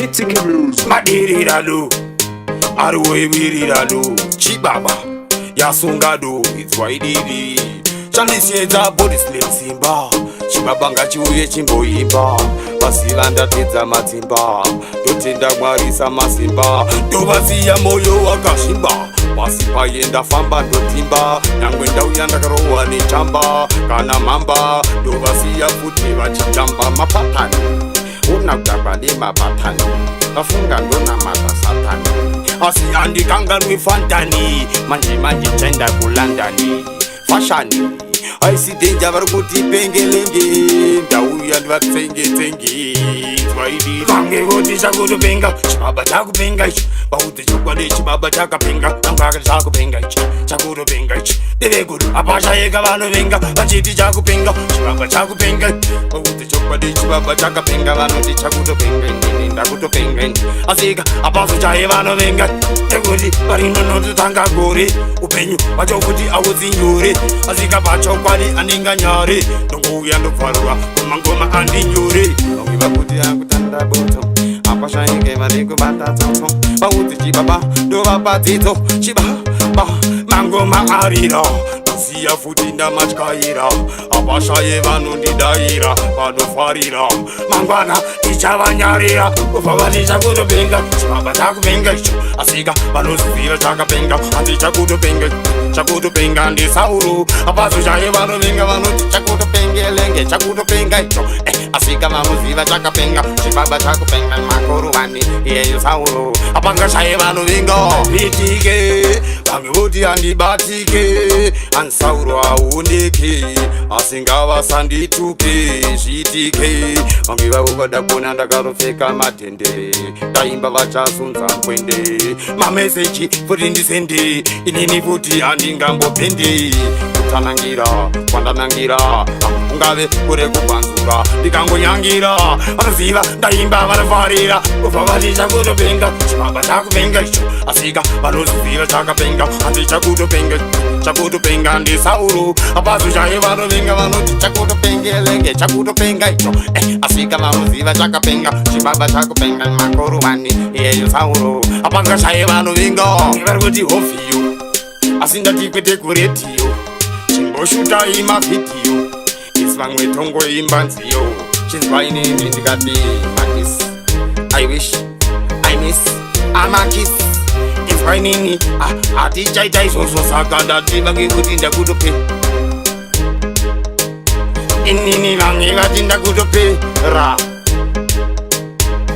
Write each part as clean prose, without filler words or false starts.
Pitsika Music. Madiriralu, Aruevirilalu, Chibaba, Yasungado, it's why didi. Chandisieza body slim simba, Chibabanga chiuye chimboimba, Vasilanda tedza matimba, Dotinda mwarisa masimba, Dovasiya moyo wakashimba, Wasipa yenda famba ndotimba, Nyangwenda uyanda karowa ni chamba, Kana mamba, Dovasiya futi vachijamba mapatani. Unakutaba ni mapatani, Vafunga ndona mata satani, Asi andi kanganwi fantani, Manji chenda kulandani, Fashani, I see danger varukuti pengelenge, Ndauya ndivatsengetenge, Twaidi Vange voti chakutopenga, Chibaba chakupenga ichi, Vauti chokwadi chibaba chakapenga, Nangaka chakupenga ichi, chakutopenga ichi, Devekudu apasha eka vanovenga, Vachiti chakupenga, Chibaba chakupenga, Vauti chokwadi chibaba chakapenga, Vanoti chakutopenga, Ndakutopenga, Asika apaso chaye vanovenga, Tekuti varinonototanga gore, Upenyu vachokuti auzinyore, Asika pachokwadi andinga nyare, Nonguya ndopfarwa, Kumangoma andinyore, Nongiva kuti akutanda boto, Apasha eke variku bata toto, Vauti chibaba ndovapadzito, Chibaba mangoma arira, Siya futi ndamatyaira, Apasha yevanondidaira, Vanofarira, Mangwana tichavanyarira, Kufa vatichakutopenga, Chibaba chakupenga icho, Asika vanozivira chakapenga, Handi chakutopenga ndisauru, Apaso chaye vanovenga vanoti chakutopengelenge, Chakutopenga icho, Asika vanoziva chakapenga, Chibaba chakupenga makuru vani, Iyeyo sauru, Apanga chaye vanovenga, Vitike, Vange voti handibatike, Ansauro aundeke, Asingava sandituke, Zvitike, Vange vavukada kona ndakarofeka matende, Taimba vachasunza kwende, Mameseji futi ndisende, Inini futi handingambopende, Kutanangira, kwandanangira, Ungave kure kupanzura, Ndikangonyangira, Vanoziva ndaimba vanofarira, Kufa vatichakutopenga, Chibaba chakupenga icho, Asika vanozivira chakapenga, Handi chakutopenga ndisauru, Apaso chaye vanovenga vanoti chakutopengelenge, Chakutopenga icho, Asika vanoziva chakapenga, Chibaba chakupenga makuru vani, Iyeyo sauru, Apanga chaye vanovenga, Varikuti hofiyo, Asindati kwete kuretiyo, Chimboshuta imavhidiyo, Isi vamwe tongo imbanziyo, Chinzwa inini ndikati makis, I wish, I miss, amakis, Inzwa inini, Atichaita isoso saka ndati vange kuti ndakutope, Inini vange vati ndakutopera,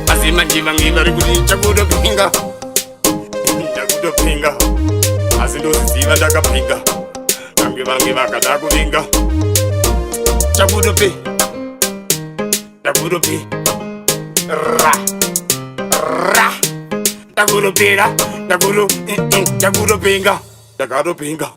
Asi manje vange varikuti chakutopenga, Ndakutopenga, Asi ndoziziva ndakapenga, Vange vakada kuvenga, Chakutope, Ndakutope, Ndakutopera, Ndakutopenga, Ndakatopenga.